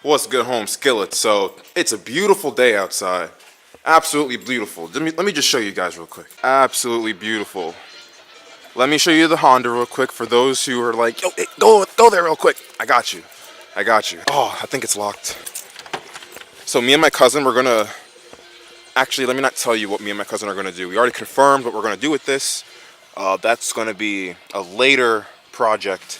What's good, home skillet? So it's a beautiful day outside. Absolutely beautiful. Let me just show you guys real quick. Absolutely beautiful. Let me show you the Honda real quick for those who are like, yo, hey, go there real quick. I got you. Oh, I think it's locked. So me and my cousin, we're gonna, actually, let me not tell you what me and my cousin are gonna do. We already confirmed what we're gonna do with this. That's gonna be a later project.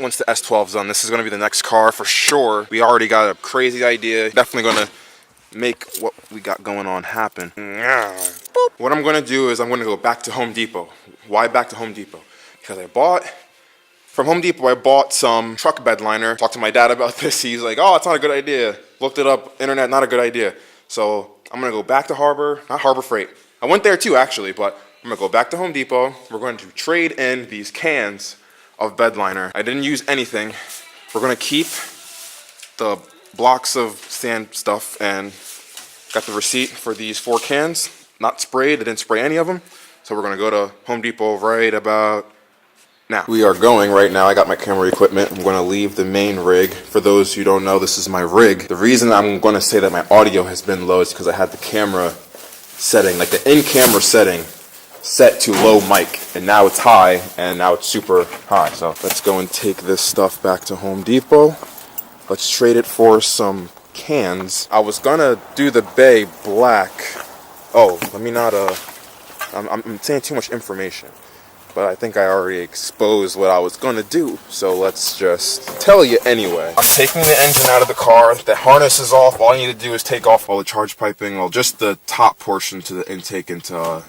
Once the S12 is done, this is gonna be the next car for sure. We already got a crazy idea. Definitely gonna make what we got going on happen. What I'm gonna do is I'm gonna go back to Home Depot. Why back to Home Depot? Because from Home Depot, I bought some truck bed liner. Talked to my dad about this. He's like, oh, it's not a good idea. Looked it up, internet, not a good idea. So I'm gonna go back to not Harbor Freight. I went there too, actually, but I'm gonna go back to Home Depot. We're going to trade in these cans of bed liner. I didn't use anything. We're gonna keep the blocks of sand stuff, and got the receipt for these 4 cans. Not sprayed, I didn't spray any of them. So we're gonna go to Home Depot right about now. We are going right now. I got my camera equipment. I'm gonna leave the main rig. For those who don't know, this is my rig. The reason I'm gonna say that my audio has been low is because I had the camera setting, like the in-camera setting, set to low mic, and now it's high, and now it's super high. So let's go and take this stuff back to Home Depot. Let's trade it for some cans. I was gonna do the bay black. Oh, let me not, I'm saying too much information, but I think I already exposed what I was gonna do, so let's just tell you anyway. I'm taking the engine out of the car. The harness is off. All I need to do is take off all the charge piping, well, just the top portion to the intake into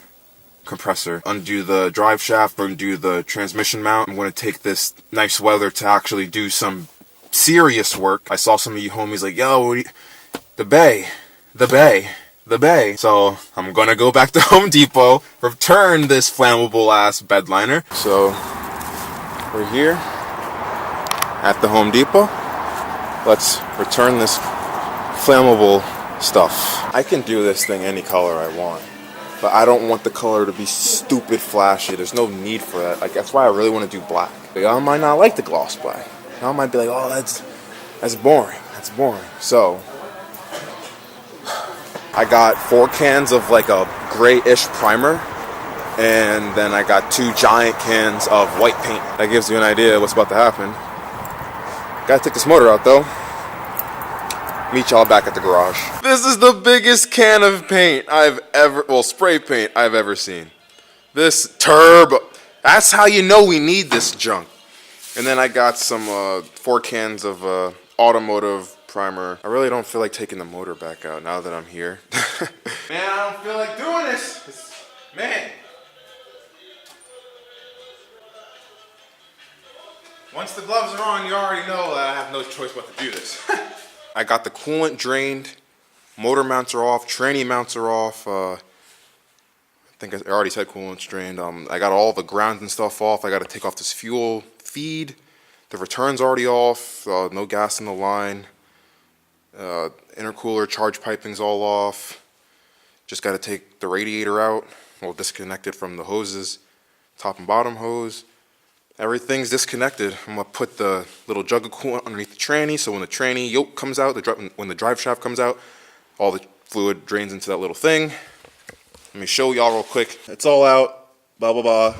compressor, undo the drive shaft, undo the transmission mount. I'm going to take this nice weather to actually do some serious work. I saw some of you homies like, yo, the bay. So I'm going to go back to Home Depot, return this flammable ass bed liner. So we're here at the Home Depot. Let's return this flammable stuff. I can do this thing any color I want, but I don't want the color to be stupid flashy. There's no need for that. Like, that's why I really want to do black. Y'all might not like the gloss black. Y'all might be like, oh, that's boring. That's boring. So I got 4 cans of like a grayish primer, and then I got 2 giant cans of white paint. That gives you an idea of what's about to happen. Gotta take this motor out though. Meet y'all back at the garage. This is the biggest can of paint spray paint I've ever seen. This turbo, that's how you know we need this junk. And then I got some 4 cans of automotive primer. I really don't feel like taking the motor back out now that I'm here. Man, I don't feel like doing this. Man. Once the gloves are on, you already know that I have no choice but to do this. I got the coolant drained, motor mounts are off, tranny mounts are off. I think I already said coolant's drained. I got all the grounds and stuff off. I got to take off this fuel feed. The return's already off. No gas in the line. Intercooler charge piping's all off. Just got to take the radiator out. Well, disconnect it from the hoses, top and bottom hose. Everything's disconnected. I'm gonna put the little jug of coolant underneath the tranny, so when the tranny yoke comes out, when the drive shaft comes out, all the fluid drains into that little thing. Let me show y'all real quick. It's all out, blah, blah, blah.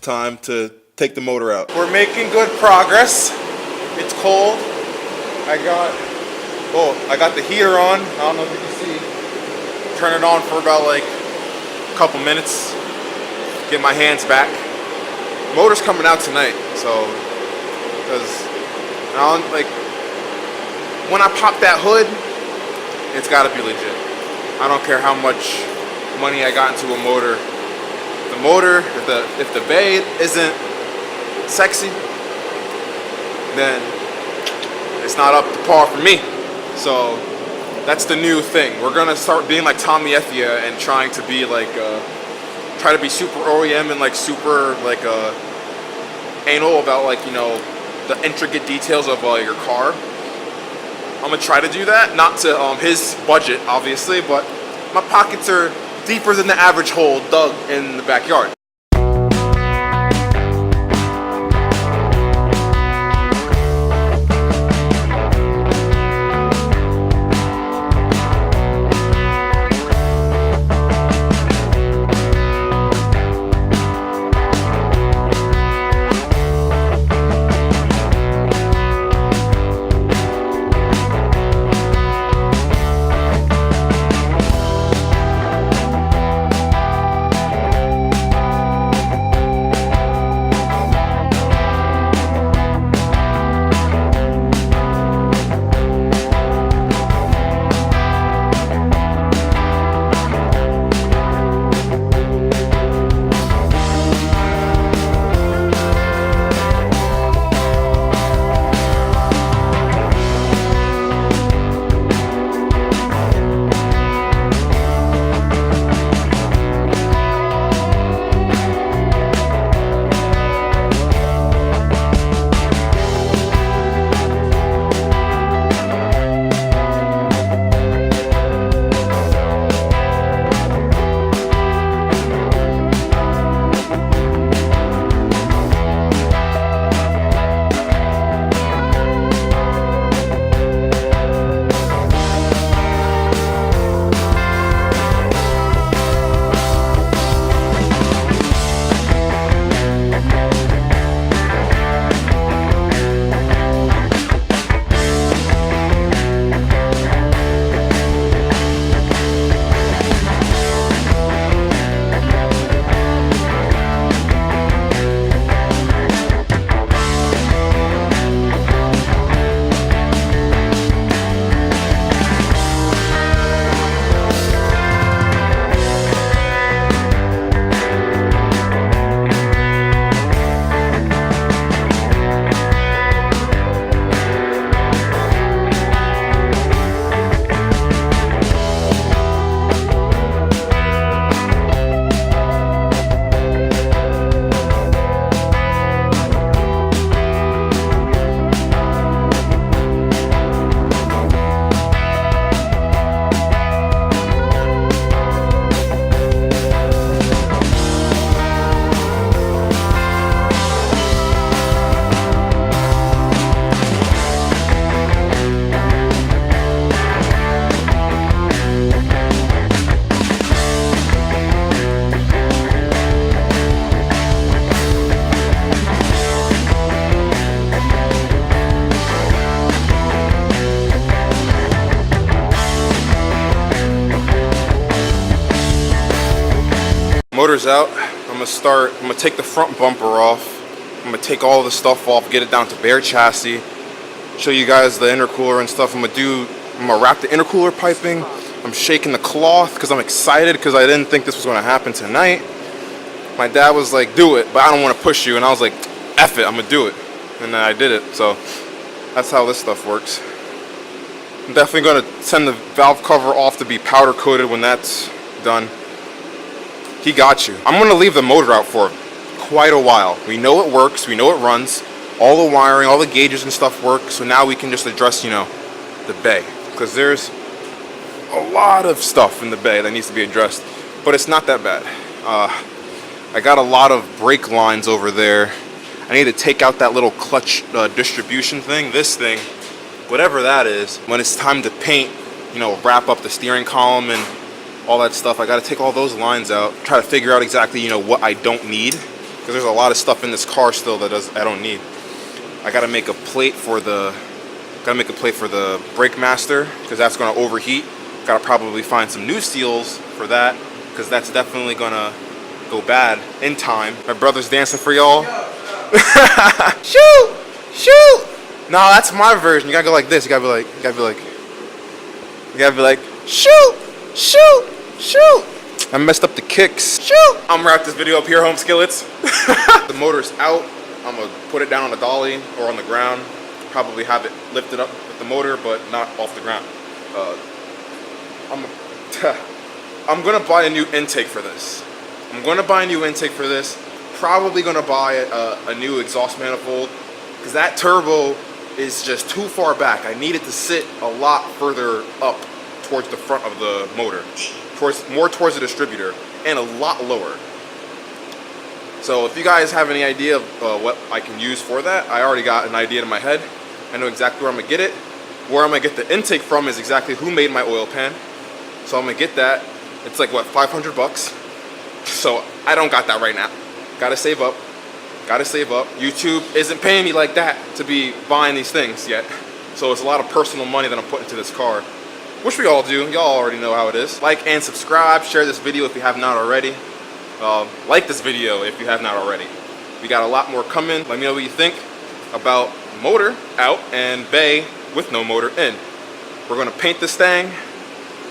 Time to take the motor out. We're making good progress. It's cold. I got the heater on. I don't know if you can see. Turn it on for about like a couple minutes. Get my hands back. Motor's coming out tonight, so, because when I pop that hood, it's gotta be legit. I don't care how much money I got into a motor. The motor, if the bay isn't sexy, then it's not up to par for me. So that's the new thing. We're gonna start being like Tommy Effia and trying to be like try to be super OEM and like super like anal about like, you know, the intricate details of your car. I'm gonna try to do that, not to his budget obviously, but my pockets are deeper than the average hole dug in the backyard. Motor's out. I'm gonna take the front bumper off. I'm gonna take all the stuff off, get it down to bare chassis. Show you guys the intercooler and stuff. I'm gonna wrap the intercooler piping. I'm shaking the cloth because I'm excited because I didn't think this was gonna happen tonight. My dad was like, do it, but I don't want to push you. And I was like, F it, I'm gonna do it. And then I did it. So that's how this stuff works. I'm definitely gonna send the valve cover off to be powder coated when that's done. He got you. I'm gonna leave the motor out for quite a while. We know it works, we know it runs. All the wiring, all the gauges and stuff work. So now we can just address, you know, the bay. Because there's a lot of stuff in the bay that needs to be addressed. But it's not that bad. I got a lot of brake lines over there. I need to take out that little clutch distribution thing, this thing, whatever that is. When it's time to paint, you know, wrap up the steering column and all that stuff, I gotta take all those lines out, try to figure out exactly, you know, what I don't need, because there's a lot of stuff in this car still that I don't need. I gotta make a plate for the brake master, because that's gonna overheat. Gotta probably find some new seals for that, because that's definitely gonna go bad in time. My brother's dancing for y'all. Shoot! Shoot! No, that's my version. You gotta go like this. You gotta be like, shoot! Shoot! Shoot! I messed up the kicks. Shoot! I'm gonna wrap this video up here, home skillets. The motor's out. I'm gonna put it down on a dolly or on the ground. Probably have it lifted up with the motor, but not off the ground. I'm gonna buy a new intake for this. Probably gonna buy a new exhaust manifold, because that turbo is just too far back. I need it to sit a lot further up towards the front of the motor, more towards the distributor, and a lot lower. So if you guys have any idea of what I can use for that, I already got an idea in my head. I know exactly where I'm gonna get it. Where I'm gonna get the intake from is exactly who made my oil pan. So I'm gonna get that. It's like, what, 500 bucks? So I don't got that right now. Gotta save up. YouTube isn't paying me like that to be buying these things yet. So it's a lot of personal money that I'm putting into this car, which we all do. Y'all already know how it is. Like and subscribe. Share this video if you have not already. Like this video if you have not already. We got a lot more coming. Let me know what you think about motor out and bay with no motor in. We're gonna paint this thing.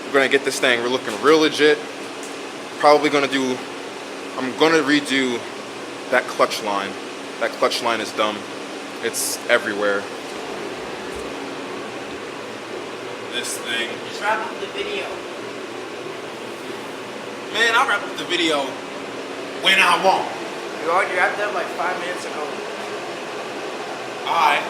We're gonna get this thing. We're looking real legit. Probably gonna I'm gonna redo that clutch line. That clutch line is dumb. It's everywhere. This thing. Just wrap up the video. Man, I'll wrap up the video when I want. You already wrapped up like 5 minutes ago. Alright.